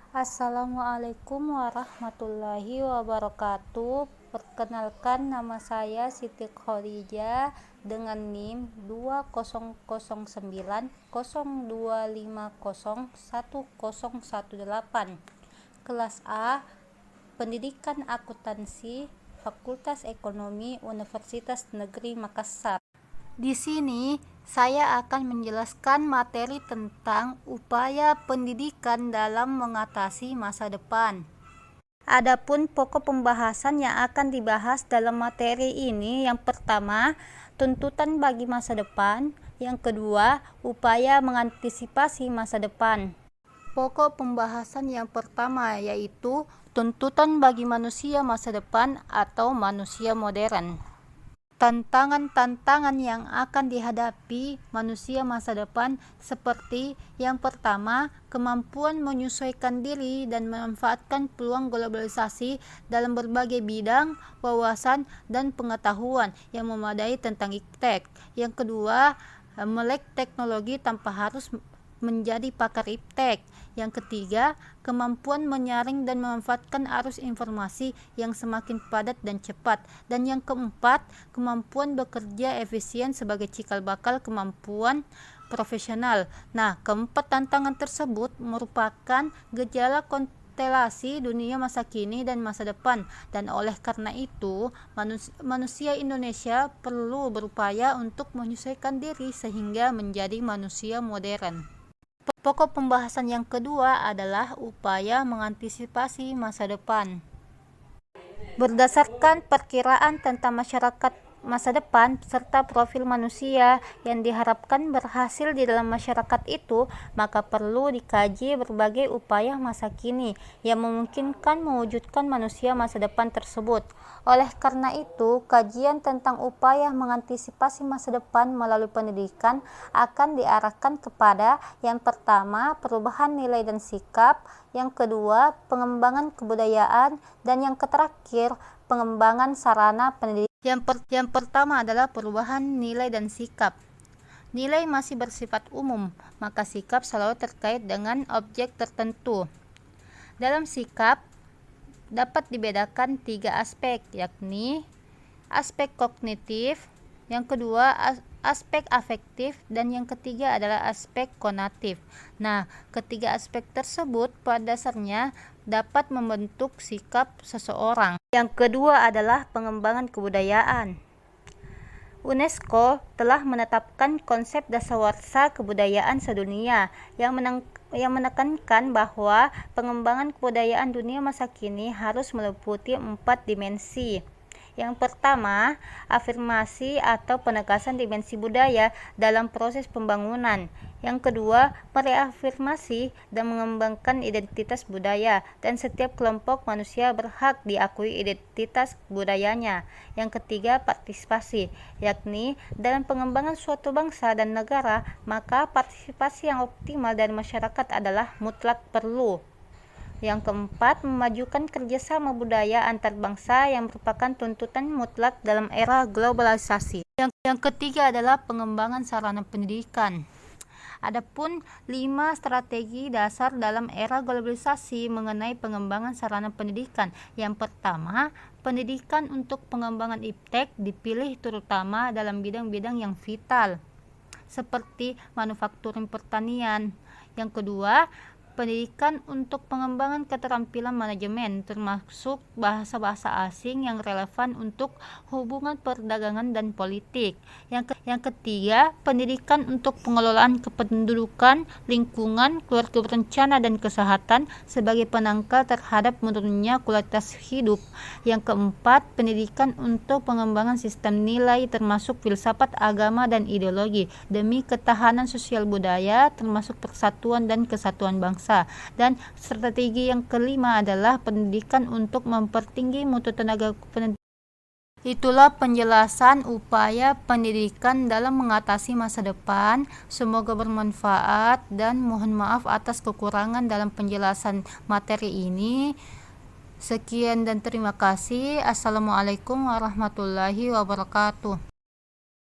Assalamualaikum warahmatullahi wabarakatuh. Perkenalkan, nama saya Siti Khadijah dengan NIM 200902501018, kelas A, Pendidikan Akuntansi, Fakultas Ekonomi, Universitas Negeri Makassar. Di sini saya akan menjelaskan materi tentang upaya pendidikan dalam mengatasi masa depan. Adapun pokok pembahasan yang akan dibahas dalam materi ini, yang pertama, tuntutan bagi masa depan, yang kedua, upaya mengantisipasi masa depan. Pokok pembahasan yang pertama yaitu tuntutan bagi manusia masa depan atau manusia modern. Tantangan-tantangan yang akan dihadapi manusia masa depan seperti yang pertama, kemampuan menyesuaikan diri dan memanfaatkan peluang globalisasi dalam berbagai bidang, wawasan, dan pengetahuan yang memadai tentang iptek. Yang kedua, melek teknologi tanpa harus menjadi pakar iptek. Yang ketiga, kemampuan menyaring dan memanfaatkan arus informasi yang semakin padat dan cepat. Dan yang keempat, kemampuan bekerja efisien sebagai cikal bakal kemampuan profesional. Nah, keempat tantangan tersebut merupakan gejala konstelasi dunia masa kini dan masa depan, dan oleh karena itu manusia Indonesia perlu berupaya untuk menyesuaikan diri sehingga menjadi manusia modern. Pokok pembahasan yang kedua adalah upaya mengantisipasi masa depan. Berdasarkan perkiraan tentang masyarakat masa depan serta profil manusia yang diharapkan berhasil di dalam masyarakat itu, maka perlu dikaji berbagai upaya masa kini yang memungkinkan mewujudkan manusia masa depan tersebut. Oleh karena itu, kajian tentang upaya mengantisipasi masa depan melalui pendidikan akan diarahkan kepada yang pertama, perubahan nilai dan sikap, yang kedua, pengembangan kebudayaan, dan yang terakhir, pengembangan sarana pendidikan. Yang pertama adalah perubahan nilai dan sikap. Nilai masih bersifat umum, maka sikap selalu terkait dengan objek tertentu. Dalam sikap dapat dibedakan 3 aspek, yakni aspek kognitif, yang kedua aspek afektif, dan yang ketiga adalah aspek konatif. Nah, ketiga aspek tersebut pada dasarnya dapat membentuk sikap seseorang. Yang kedua adalah pengembangan kebudayaan. UNESCO telah menetapkan konsep dasawarsa kebudayaan sedunia yang menekankan bahwa pengembangan kebudayaan dunia masa kini harus meliputi 4 dimensi. Yang pertama, afirmasi atau penegasan dimensi budaya dalam proses pembangunan. Yang kedua, mereafirmasi dan mengembangkan identitas budaya, dan setiap kelompok manusia berhak diakui identitas budayanya. Yang ketiga, partisipasi, yakni dalam pengembangan suatu bangsa dan negara, maka partisipasi yang optimal dari masyarakat adalah mutlak perlu. Yang keempat, memajukan kerjasama budaya antar bangsa yang merupakan tuntutan mutlak dalam era globalisasi. Yang ketiga adalah pengembangan sarana pendidikan. Adapun 5 strategi dasar dalam era globalisasi mengenai pengembangan sarana pendidikan. Yang pertama, pendidikan untuk pengembangan iptek dipilih terutama dalam bidang-bidang yang vital, seperti manufakturing pertanian. Yang kedua, pendidikan untuk pengembangan keterampilan manajemen, termasuk bahasa-bahasa asing yang relevan untuk hubungan perdagangan dan politik. Yang ketiga, pendidikan untuk pengelolaan kependudukan, lingkungan, keluarga berencana, dan kesehatan sebagai penangkal terhadap menurunnya kualitas hidup. Yang keempat, pendidikan untuk pengembangan sistem nilai termasuk filsafat, agama, dan ideologi demi ketahanan sosial budaya termasuk persatuan dan kesatuan bangsa. Dan strategi yang kelima adalah pendidikan untuk mempertinggi mutu tenaga pendidik. Itulah penjelasan upaya pendidikan dalam mengatasi masa depan. Semoga bermanfaat dan mohon maaf atas kekurangan dalam penjelasan materi ini. Sekian dan terima kasih. Assalamualaikum warahmatullahi wabarakatuh.